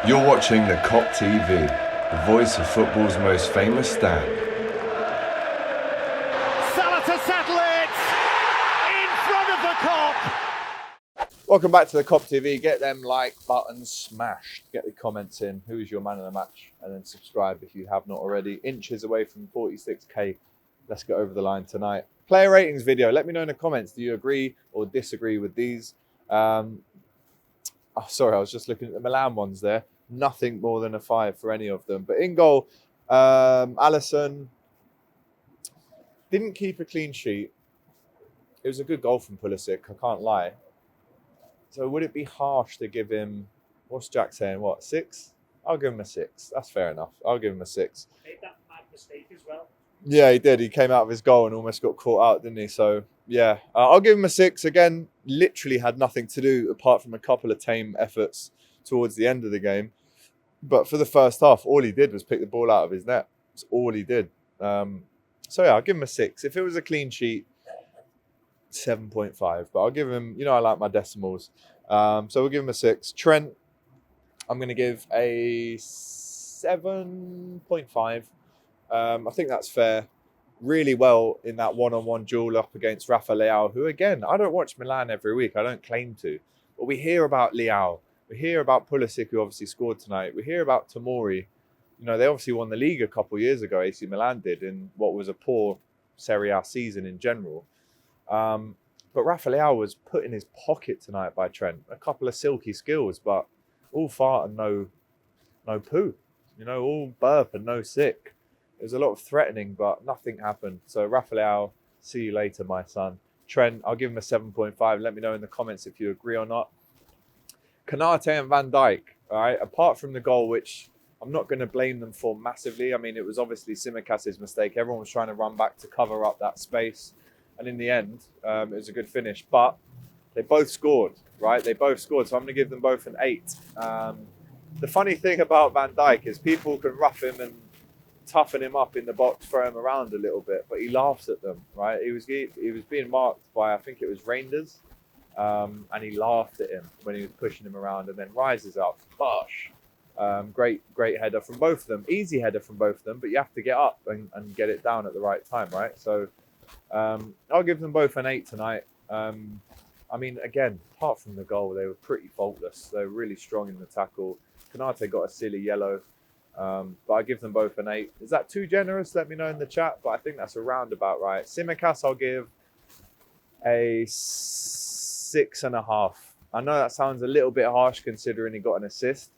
You're watching the Kop TV, the voice of football's most famous stand. Salah to settle it in front of the Kop. Welcome back to the Kop TV. Get them like buttons smashed. Get the comments in. Who is your man of the match? And then subscribe if you have not already. Inches away from 46k. Let's get over the line tonight. Player ratings video. Let me know in the comments. Do you agree or disagree with these? Sorry, I was just looking at the Milan ones there. Nothing more than a 5 for any of them. But in goal, Alisson didn't keep a clean sheet. It was a good goal from Pulisic, I can't lie. So would it be harsh to give him, what's Jack saying, what, 6? I'll give him a 6. That's fair enough. I'll give him a 6. Made that mad mistake as well. Yeah, he did. He came out of his goal and almost got caught out, didn't he? So, yeah, I'll give him a 6. Again, literally had nothing to do apart from a couple of tame efforts towards the end of the game. But for the first half, all he did was pick the ball out of his net. That's all he did. So, yeah, I'll give him a 6. If it was a clean sheet, 7.5. But I'll give him, I like my decimals. So we'll give him a 6. Trent, I'm going to give a 7.5. I think that's fair. Really well in that one-on-one duel up against Rafa Leao, who, again, I don't watch Milan every week. I don't claim to. But we hear about Leao. We hear about Pulisic, who obviously scored tonight. We hear about Tomori. They obviously won the league a couple of years ago, AC Milan did, in what was a poor Serie A season in general. But Rafa Leao was put in his pocket tonight by Trent. A couple of silky skills, but all fart and no poo. All burp and no sick. There was a lot of threatening, but nothing happened. So Rafa Leao, see you later, my son. Trent, I'll give him a 7.5. Let me know in the comments if you agree or not. Konate and Van Dijk, all right, apart from the goal, which I'm not going to blame them for massively. I mean, it was obviously Tsimikas' mistake. Everyone was trying to run back to cover up that space. And in the end, it was a good finish. But they both scored, right? They both scored. So I'm going to give them both an 8. The funny thing about Van Dijk is people can rough him and toughen him up in the box, throw him around a little bit, but he laughs at them, right? He was being marked by, I think it was Reinders, and he laughed at him when he was pushing him around, and then rises up, bosh. Great header from both of them. Easy header from both of them, but you have to get up and get it down at the right time, right? So I'll give them both an 8 tonight. I mean, again, apart from the goal, they were pretty faultless. They were really strong in the tackle. Konate got a silly yellow. But I give them both an 8. Is that too generous? Let me know in the chat. But I think that's around about right. Tsimikas, I'll give a 6.5. I know that sounds a little bit harsh considering he got an assist.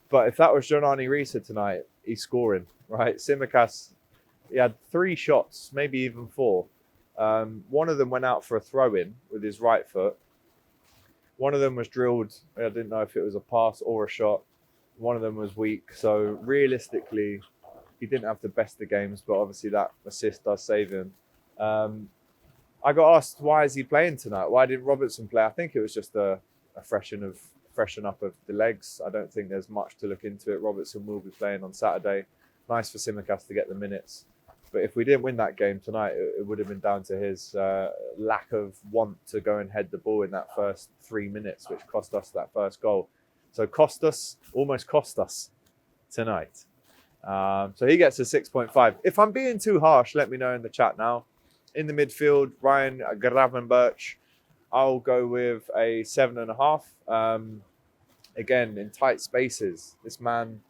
But if that was Jonani Risa tonight, he's scoring, right? Tsimikas, he had 3 shots, maybe even 4. One of them went out for a throw-in with his right foot. One of them was drilled. I didn't know if it was a pass or a shot. One of them was weak. So realistically, he didn't have the best of games, but obviously that assist does save him. I got asked, why is he playing tonight? Why didn't Robertson play? I think it was just a freshen up of the legs. I don't think there's much to look into it. Robertson will be playing on Saturday. Nice for Tsimikas to get the minutes. But if we didn't win that game tonight, it would have been down to his lack of want to go and head the ball in that first 3 minutes, which cost us that first goal. So almost cost us tonight. So he gets a 6.5. If I'm being too harsh, let me know in the chat now. In the midfield, Ryan Gravenberch, I'll go with a 7.5. Again, in tight spaces, this man,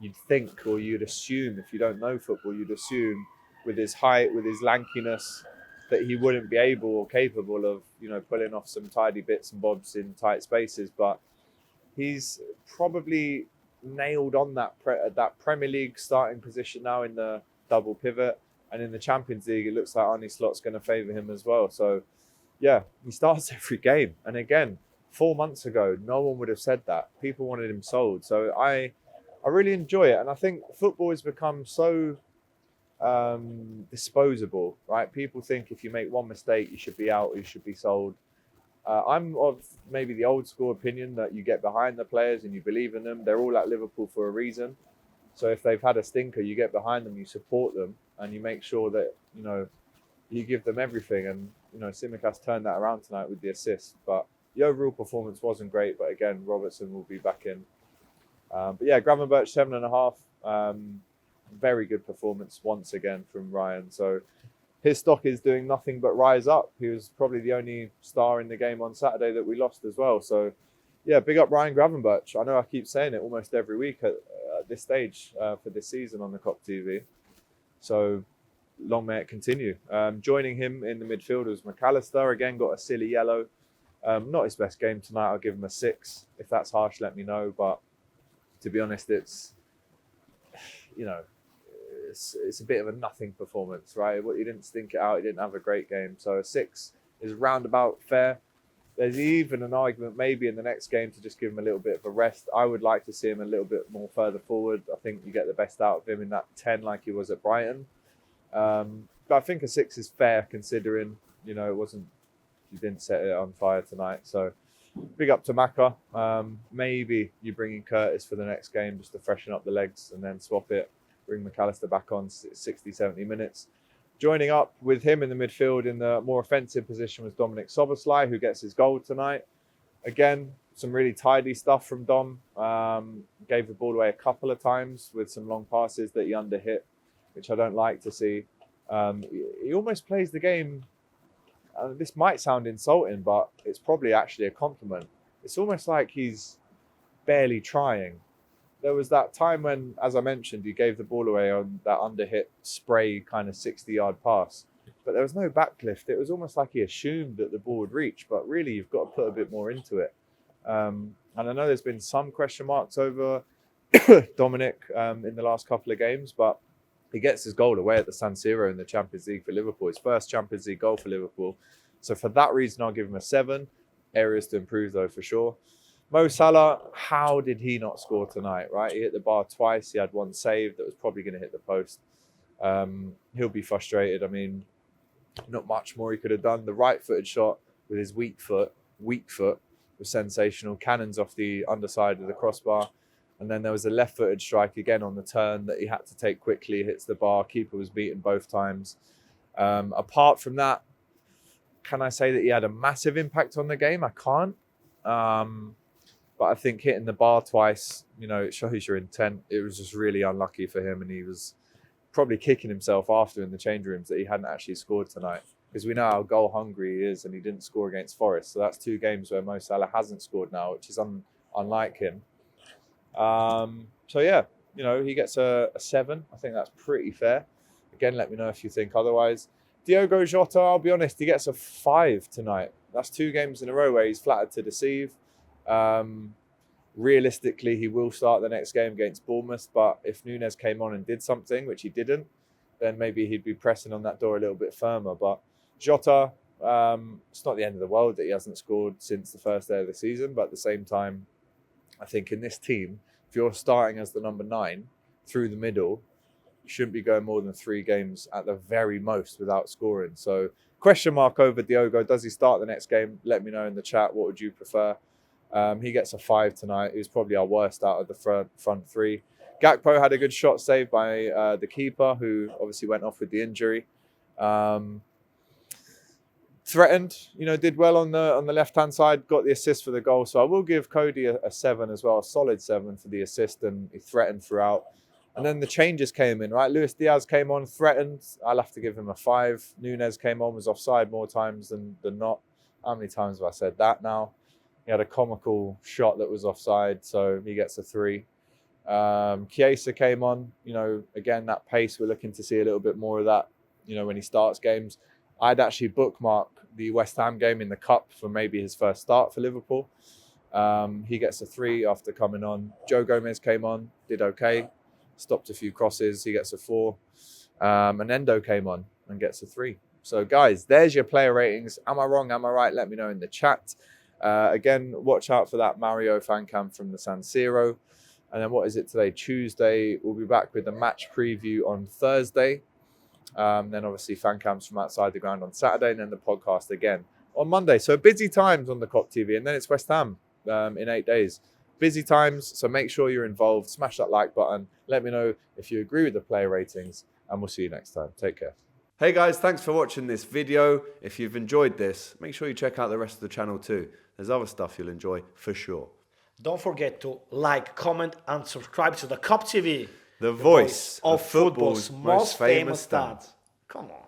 you'd think, or you'd assume, if you don't know football, you'd assume with his height, with his lankiness, that he wouldn't be able or capable of, pulling off some tidy bits and bobs in tight spaces. But he's probably nailed on that Premier League starting position now in the double pivot. And in the Champions League, it looks like Arne Slot's going to favour him as well. So, yeah, he starts every game. And again, 4 months ago, no one would have said that. People wanted him sold. So I really enjoy it. And I think football has become so disposable, right? People think if you make one mistake, you should be out, you should be sold. I'm of maybe the old school opinion that you get behind the players and you believe in them. They're all at Liverpool for a reason. So if they've had a stinker, you get behind them, you support them, and you make sure that, you give them everything. And, Tsimikas turned that around tonight with the assist. But the overall performance wasn't great. But again, Robertson will be back in. But yeah, Gravenberch 7.5. Very good performance once again from Ryan. So his stock is doing nothing but rise up. He was probably the only star in the game on Saturday that we lost as well. So yeah, big up Ryan Gravenberch. I know I keep saying it almost every week at this stage for this season on the Kop TV. So long may it continue. Joining him in the midfield was McAllister. Again, got a silly yellow. Not his best game tonight. I'll give him a 6. If that's harsh, let me know. But to be honest, it's a bit of a nothing performance, right? He didn't stink it out. He didn't have a great game. So a 6 is roundabout fair. There's even an argument maybe in the next game to just give him a little bit of a rest. I would like to see him a little bit more further forward. I think you get the best out of him in that 10 like he was at Brighton. But I think a 6 is fair considering, you didn't set it on fire tonight. So big up to Maka. Maybe you bring in Curtis for the next game just to freshen up the legs and then swap it. Bring McAllister back on 60, 70 minutes. Joining up with him in the midfield in the more offensive position was Dominic Soboslai, who gets his goal tonight. Again, some really tidy stuff from Dom. Gave the ball away a couple of times with some long passes that he underhit, which I don't like to see. He almost plays the game. This might sound insulting, but it's probably actually a compliment. It's almost like he's barely trying. There was that time when, as I mentioned, he gave the ball away on that underhit spray kind of 60-yard pass. But there was no backlift. It was almost like he assumed that the ball would reach. But really, you've got to put a bit more into it. And I know there's been some question marks over Dominic in the last couple of games, but he gets his goal away at the San Siro in the Champions League for Liverpool. His first Champions League goal for Liverpool. So for that reason, I'll give him a 7. Areas to improve, though, for sure. Mo Salah, how did he not score tonight, right? He hit the bar twice. He had one save that was probably going to hit the post. He'll be frustrated. I mean, not much more he could have done. The right-footed shot with his weak foot was sensational. Cannons off the underside of the crossbar. And then there was a left-footed strike again on the turn that he had to take quickly. Hits the bar. Keeper was beaten both times. Apart from that, can I say that he had a massive impact on the game? I can't. But I think hitting the bar twice, it shows your intent. It was just really unlucky for him. And he was probably kicking himself after in the change rooms that he hadn't actually scored tonight. Because we know how goal hungry he is and he didn't score against Forest. So that's 2 games where Mo Salah hasn't scored now, which is unlike him. So yeah, he gets a 7. I think that's pretty fair. Again, let me know if you think otherwise. Diogo Jota, I'll be honest, he gets a 5 tonight. That's 2 games in a row where he's flattered to deceive. Realistically, he will start the next game against Bournemouth, but if Nunes came on and did something, which he didn't, then maybe he'd be pressing on that door a little bit firmer. But Jota, it's not the end of the world that he hasn't scored since the first day of the season, but at the same time, I think in this team, if you're starting as the number 9 through the middle, you shouldn't be going more than 3 games at the very most without scoring. So question mark over Diogo. Does he start the next game? Let me know in the chat. What would you prefer? He gets a 5 tonight. He was probably our worst out of the front 3. Gakpo had a good shot saved by the keeper, who obviously went off with the injury. Threatened, did well on the left-hand side, got the assist for the goal. So I will give Cody a 7 as well, a solid 7 for the assist, and he threatened throughout. And then the changes came in, right? Luis Diaz came on, threatened. I'll have to give him a 5. Nunes came on, was offside more times than not. How many times have I said that now? He had a comical shot that was offside, so he gets a 3. Chiesa came on, again, that pace, we're looking to see a little bit more of that, when he starts games. I'd actually bookmark the West Ham game in the Cup for maybe his first start for Liverpool. He gets a 3 after coming on. Joe Gomez came on, did okay, stopped a few crosses, he gets a 4. And Endo came on and gets a 3. So guys, there's your player ratings. Am I wrong? Am I right? Let me know in the chat. Again, watch out for that Mario fan cam from the San Siro. And then what is it today? Tuesday. We'll be back with the match preview on Thursday. Then obviously fan cams from outside the ground on Saturday, and then the podcast again on Monday. So busy times on the Kop TV, and then it's West Ham in 8 days. Busy times, so make sure you're involved. Smash that like button. Let me know if you agree with the player ratings, and we'll see you next time. Take care. Hey guys, thanks for watching this video. If you've enjoyed this, make sure you check out the rest of the channel too. There's other stuff you'll enjoy for sure. Don't forget to like, comment, and subscribe to the Kop TV, The voice of football's most famous dads. Come on.